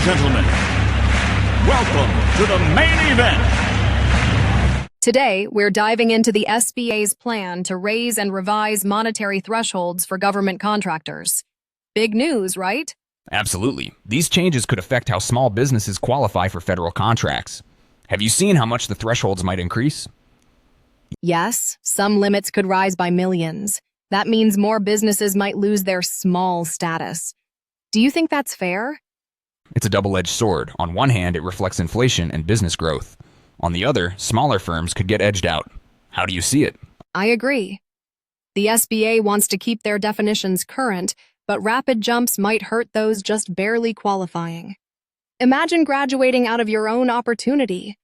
gentlemen, welcome to the main event. Today, we're diving into the SBA's plan to raise and revise monetary thresholds for government contractors. Big news, right? Absolutely. These changes could affect how small businesses qualify for federal contracts. Have you seen how much the thresholds might increase? Yes, some limits could rise by millions. That means more businesses might lose their small status. Do you think that's fair? It's a double-edged sword. On one hand, it reflects inflation and business growth. On the other, smaller firms could get edged out. How do you see it? I agree. The SBA wants to keep their definitions current, but rapid jumps might hurt those just barely qualifying. Imagine graduating out of your own opportunity.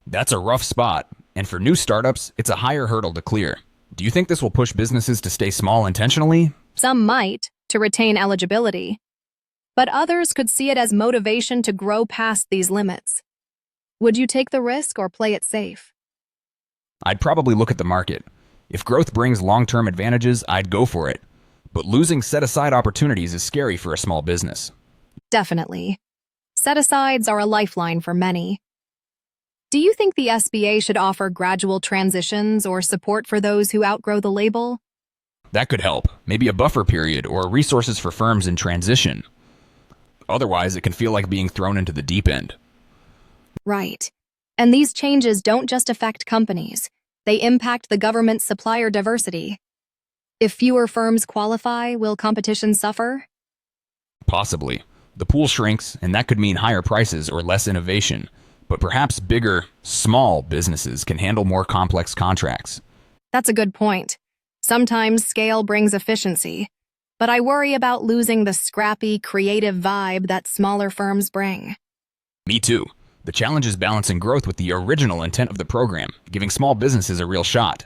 That's a rough spot. And for new startups, it's a higher hurdle to clear. Do you think this will push businesses to stay small intentionally? Some might, to retain eligibility. But others could see it as motivation to grow past these limits. Would you take the risk or play it safe? I'd probably look at the market. If growth brings long-term advantages, I'd go for it. But losing set-aside opportunities is scary for a small business. Definitely. Set-asides are a lifeline for many. Do you think the SBA should offer gradual transitions or support for those who outgrow the label? That could help. Maybe a buffer period or resources for firms in transition. Otherwise, it can feel like being thrown into the deep end. Right. And these changes don't just affect companies. They impact the government's supplier diversity. If fewer firms qualify, will competition suffer? Possibly. The pool shrinks, and that could mean higher prices or less innovation. But perhaps bigger, small businesses can handle more complex contracts. That's a good point. Sometimes scale brings efficiency, but I worry about losing the scrappy, creative vibe that smaller firms bring. Me too. The challenge is balancing growth with the original intent of the program, giving small businesses a real shot.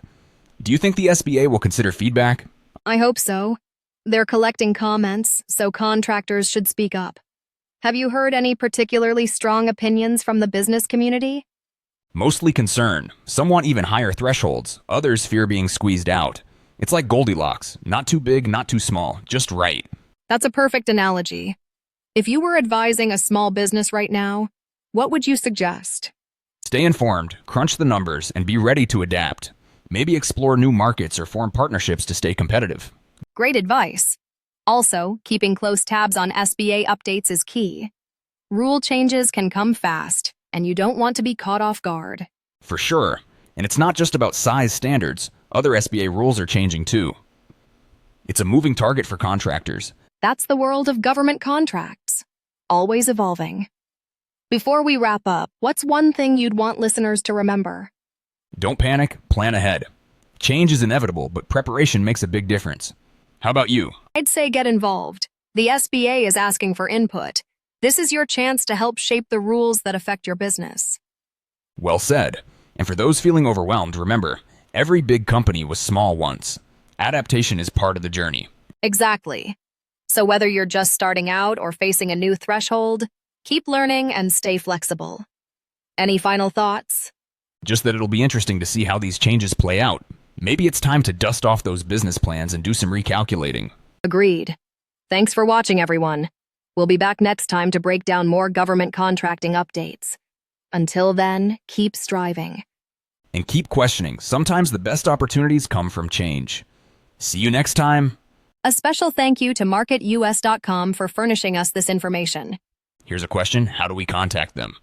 Do you think the SBA will consider feedback? I hope so. They're collecting comments, so contractors should speak up. Have you heard any particularly strong opinions from the business community? Mostly concern. Some want even higher thresholds. Others fear being squeezed out. It's like Goldilocks. Not too big, not too small. Just right. That's a perfect analogy. If you were advising a small business right now, what would you suggest? Stay informed, crunch the numbers, and be ready to adapt. Maybe explore new markets or form partnerships to stay competitive. Great advice. Also, keeping close tabs on SBA updates is key. Rule changes can come fast, and you don't want to be caught off guard. For sure. And it's not just about size standards. Other SBA rules are changing too. It's a moving target for contractors. That's the world of government contracts, always evolving. Before we wrap up, what's one thing you'd want listeners to remember? Don't panic, plan ahead. Change is inevitable, but preparation makes a big difference. How about you? I'd say get involved. The SBA is asking for input. This is your chance to help shape the rules that affect your business. Well said. And for those feeling overwhelmed, remember, every big company was small once. Adaptation is part of the journey. Exactly. So whether you're just starting out or facing a new threshold, keep learning and stay flexible. Any final thoughts? Just that it'll be interesting to see how these changes play out. Maybe it's time to dust off those business plans and do some recalculating. Agreed. Thanks for watching, everyone. We'll be back next time to break down more government contracting updates. Until then, keep striving. And keep questioning. Sometimes the best opportunities come from change. See you next time. A special thank you to MarketUS.com for furnishing us this information. Here's a question. How do we contact them?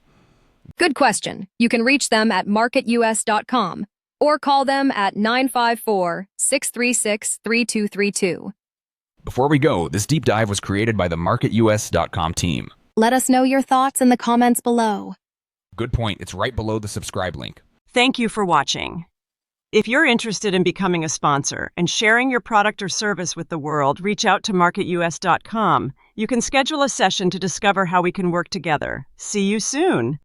Good question. You can reach them at MarketUS.com or call them at 954-636-3232. Before we go, this deep dive was created by the MarketUS.com team. Let us know your thoughts in the comments below. Good point. It's right below the subscribe link. Thank you for watching. If you're interested in becoming a sponsor and sharing your product or service with the world, reach out to MarketUS.com. You can schedule a session to discover how we can work together. See you soon.